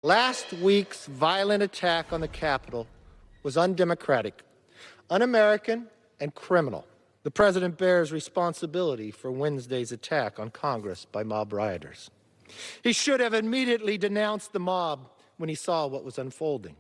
Last week's violent attack on the Capitol was undemocratic, un-American, and criminal. The president bears responsibility for Wednesday's attack on Congress by mob rioters. He should have immediately denounced the mob when he saw what was unfolding.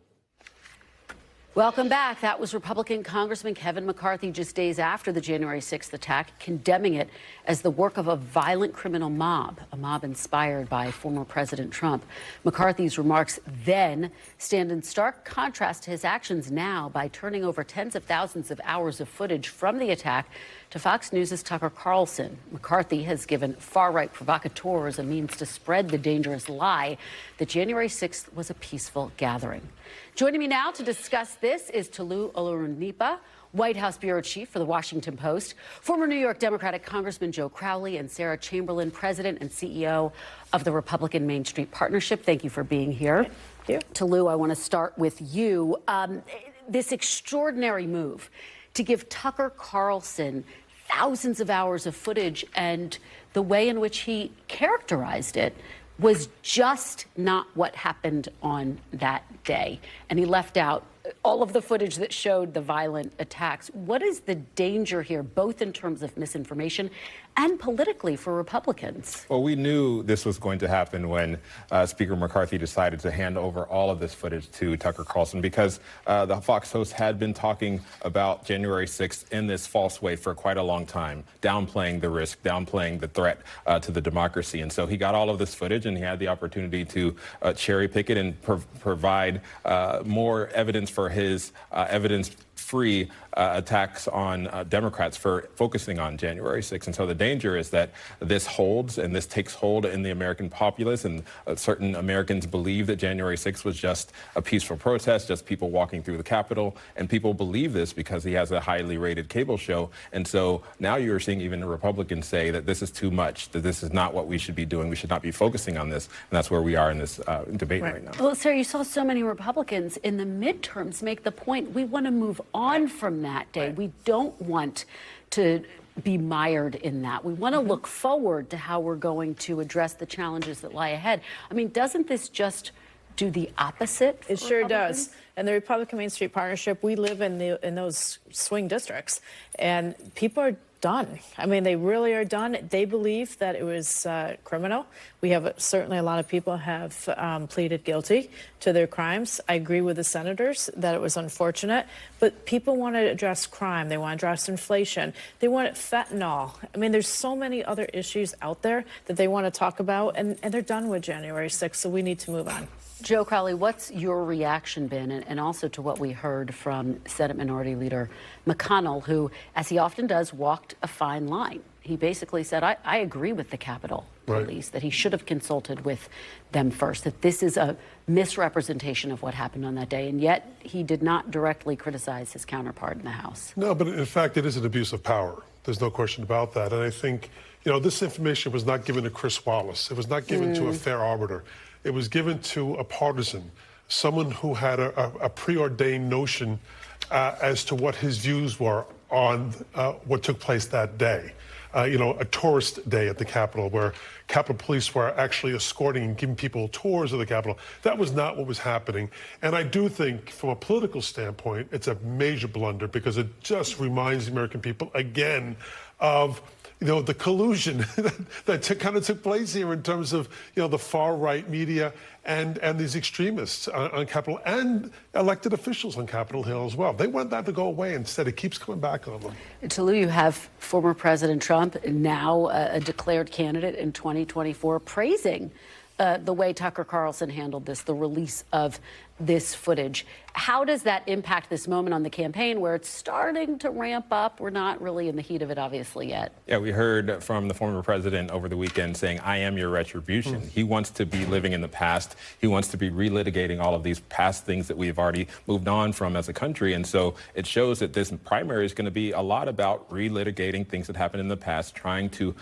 Welcome back. That was Republican Congressman Kevin McCarthy just days after the January 6th attack, condemning it as the work of a violent criminal mob, a mob inspired by former President Trump. McCarthy's remarks then stand in stark contrast to his actions now by turning over tens of thousands of hours of footage from the attack to Fox News' Tucker Carlson. McCarthy has given far-right provocateurs a means to spread the dangerous lie that January 6th was a peaceful gathering. Joining me now to discuss this is Toluse Olorunnipa, White House bureau chief for the Washington Post, former New York Democratic Congressman Joe Crowley, and Sarah Chamberlain, president and CEO of the Republican Main Street Partnership. Thank you for being here. Thank you. Toluse, I want to start with you. This extraordinary move to give Tucker Carlson thousands of hours of footage and the way in which he characterized it was just not what happened on that day. And he left out all of the footage that showed the violent attacks. What is the danger here, both in terms of misinformation and politically for Republicans? Well, we knew this was going to happen when Speaker McCarthy decided to hand over all of this footage to Tucker Carlson, because the Fox host had been talking about January 6th in this false way for quite a long time, downplaying the risk, downplaying the threat to the democracy. And so he got all of this footage, and he had the opportunity to cherry pick it and provide more evidence for his evidence-free attacks on Democrats for focusing on January 6th. And so the danger is that this holds, and this takes hold in the American populace, and certain Americans believe that January 6th was just a peaceful protest, just people walking through the Capitol, and people believe this because he has a highly rated cable show. And so now you're seeing even the Republicans say that this is too much, that this is not what we should be doing, we should not be focusing on this, and that's where we are in this debate right now. Well, Sarah, you saw so many Republicans in the midterms make the point, we want to move on from that day. We don't want to be mired in that. We want to look forward to how we're going to address the challenges that lie ahead. I mean, doesn't this just do the opposite? It sure does. And the Republican Main Street Partnership, we live in those swing districts, and people are done. I mean, they really are done. They believe that it was criminal. We have certainly a lot of people have pleaded guilty to their crimes. I agree with the senators that it was unfortunate, but people want to address crime. They want to address inflation. They want fentanyl. I mean, there's so many other issues out there that they want to talk about, and they're done with January 6th, so we need to move on. Joe Crowley, what's your reaction been, and also to what we heard from Senate Minority Leader McConnell, who, as he often does, walked a fine line? He basically said, I agree with the Capitol Police, that he should have consulted with them first, that this is a misrepresentation of what happened on that day, and yet he did not directly criticize his counterpart in the House. No, but in fact, it is an abuse of power. There's no question about that. And I think, you know, this information was not given to Chris Wallace. It was not given to a fair arbiter. It was given to a partisan, someone who had a preordained notion as to what his views were on what took place that day. You know, a tourist day at the Capitol, where Capitol Police were actually escorting and giving people tours of the Capitol. That was not what was happening. And I do think, from a political standpoint, it's a major blunder, because it just reminds the American people again of, you know, the collusion that kind of took place here in terms of, you know, the far-right media and these extremists on Capitol, and elected officials on Capitol Hill as well. They want that to go away. Instead, it keeps coming back on them. Toluse, you have former President Trump, now a declared candidate in 2024, praising the way Tucker Carlson handled this, the release of this footage. How does that impact this moment on the campaign, where it's starting to ramp up? We're not really in the heat of it, obviously, yet. Yeah, we heard from the former president over the weekend saying, I am your retribution. He wants to be living in the past. He wants to be relitigating all of these past things that we've already moved on from as a country. And so it shows that this primary is going to be a lot about relitigating things that happened in the past, trying to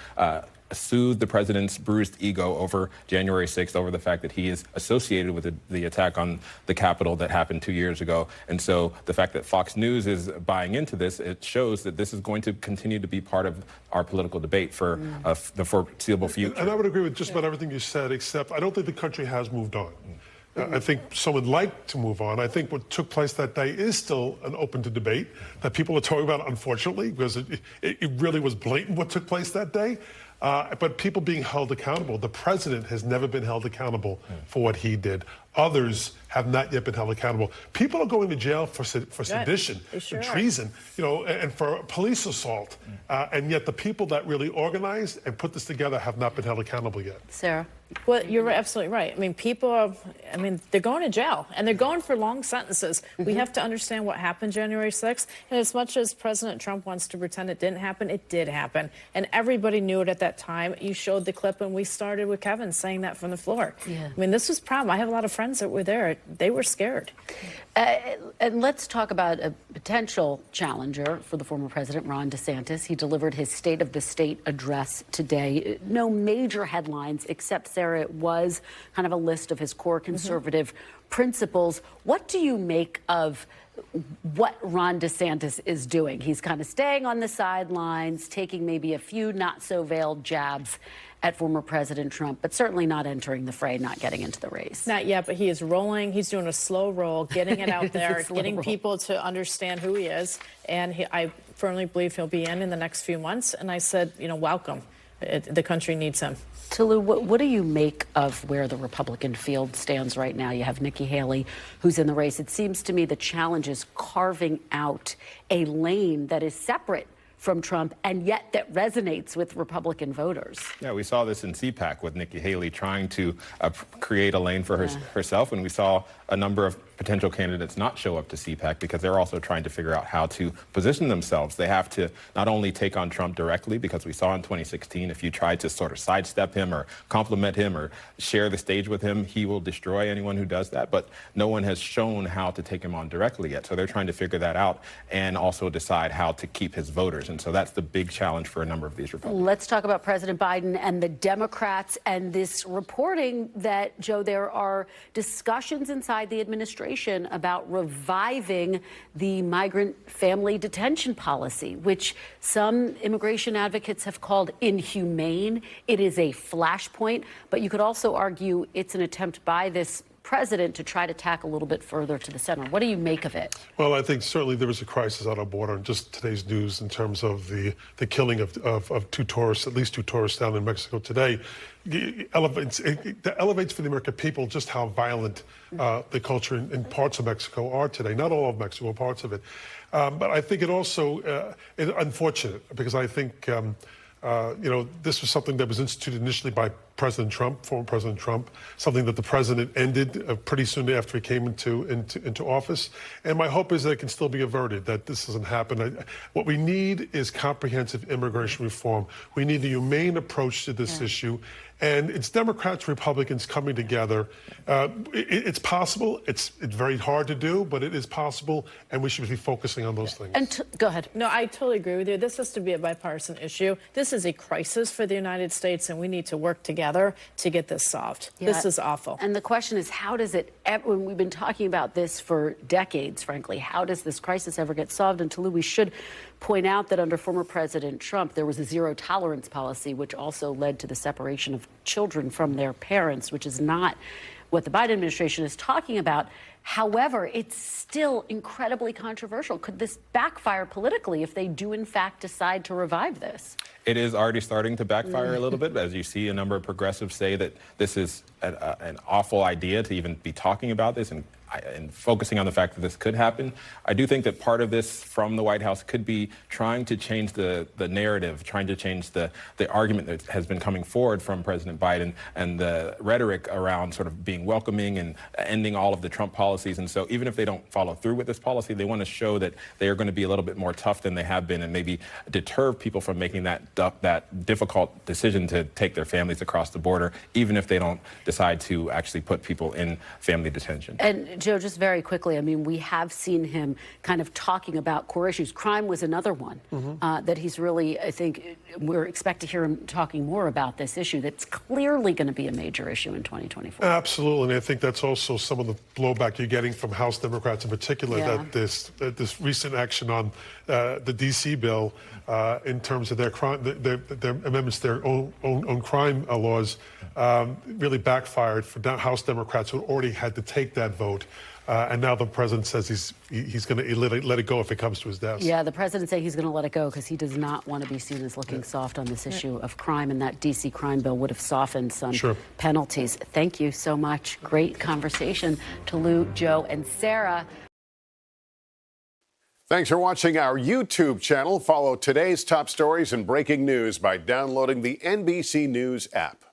soothe the president's bruised ego over January 6th, over the fact that he is associated with the attack on the Capitol that happened 2 years ago. And so the fact that Fox News is buying into this, it shows that this is going to continue to be part of our political debate for the foreseeable future. And I would agree with just about everything you said, except I don't think the country has moved on. I think some would like to move on. I think what took place that day is still an open to debate that people are talking about, unfortunately, because it really was blatant what took place that day. But people being held accountable. The president has never been held accountable for what he did. Others have not yet been held accountable. People are going to jail for sedition, for treason, and for police assault. And yet the people that really organized and put this together have not been held accountable yet. Sarah? Well, you're absolutely right. I mean, they're going to jail, and they're going for long sentences. We have to understand what happened January 6th. And as much as President Trump wants to pretend it didn't happen, it did happen. And everybody knew it at that time. You showed the clip, and we started with Kevin saying that from the floor. Yeah. I mean, this was a problem. I have a lot of friends that were there. They were scared. And let's talk about a potential challenger for the former president, Ron DeSantis. He delivered his State of the State address today. No major headlines, except, Sarah, it was kind of a list of his core conservative principles. What do you make of what Ron DeSantis is doing? He's kind of staying on the sidelines, taking maybe a few not-so-veiled jabs at former President Trump, but certainly not entering the fray, not getting into the race. Not yet, but he is rolling. He's doing a slow roll, getting it out there, getting people to understand who he is. And I firmly believe he'll be in the next few months. And I said, welcome. The country needs him. Tolu, what do you make of where the Republican field stands right now? You have Nikki Haley, who's in the race. It seems to me the challenge is carving out a lane that is separate from Trump, and yet that resonates with Republican voters. Yeah, we saw this in CPAC with Nikki Haley trying to create a lane for herself, and we saw a number of potential candidates not show up to CPAC because they're also trying to figure out how to position themselves. They have to not only take on Trump directly, because we saw in 2016, if you try to sort of sidestep him or compliment him or share the stage with him, he will destroy anyone who does that. But no one has shown how to take him on directly yet. So they're trying to figure that out and also decide how to keep his voters. And so that's the big challenge for a number of these Republicans. Let's talk about President Biden and the Democrats and this reporting that, Joe, there are discussions inside the administration about reviving the migrant family detention policy, which some immigration advocates have called inhumane. It is a flashpoint, but you could also argue it's an attempt by this president to try to tack a little bit further to the center. What do you make of it? Well, I think certainly there was a crisis at our border, and just today's news in terms of the killing of two tourists, at least two tourists down in Mexico today, elevates for the American people just how violent the culture in parts of Mexico are today. Not all of Mexico, parts of it. But I think it also is unfortunate because I think this was something that was instituted initially by President Trump, former President Trump, something that the president ended pretty soon after he came into office. And my hope is that it can still be averted, that this doesn't happen. What we need is comprehensive immigration reform. We need a humane approach to this issue. And it's Democrats, Republicans coming together. It's possible. It's very hard to do, but it is possible, and we should be focusing on those things. And go ahead. No, I totally agree with you. This has to be a bipartisan issue. This is a crisis for the United States, and we need to work together to get this solved. Yeah. This is awful. And the question is, how does it, when we've been talking about this for decades, frankly, how does this crisis ever get solved? And Tolu, we should point out that under former President Trump, there was a zero tolerance policy, which also led to the separation of children from their parents, which is not what the Biden administration is talking about. However, it's still incredibly controversial. Could this backfire politically if they do, in fact, decide to revive this? It is already starting to backfire a little bit, as you see a number of progressives say that this is an awful idea to even be talking about this and focusing on the fact that this could happen. I do think that part of this from the White House could be trying to change the narrative, trying to change the argument that has been coming forward from President Biden and the rhetoric around sort of being welcoming and ending all of the Trump policies. And so even if they don't follow through with this policy, they want to show that they are going to be a little bit more tough than they have been and maybe deter people from making that difficult decision to take their families across the border, even if they don't decide to actually put people in family detention. And Joe, just very quickly, I mean, we have seen him kind of talking about core issues. Crime was another one that he's really, I think, we're expect to hear him talking more about this issue that's clearly going to be a major issue in 2024. Absolutely, and I think that's also some of the blowback you're getting from House Democrats in particular, that this recent action on the D.C. bill in terms of their crime, their amendments to their own crime laws really backfired for House Democrats who already had to take that vote. And now the president says he's going to let it go if it comes to his desk. Yeah, the president said he's going to let it go because he does not want to be seen as looking soft on this issue of crime, and that D.C. crime bill would have softened some penalties. Thank you so much. Great conversation to Lou, Joe, and Sarah. Thanks for watching our YouTube channel. Follow today's top stories and breaking news by downloading the NBC News app.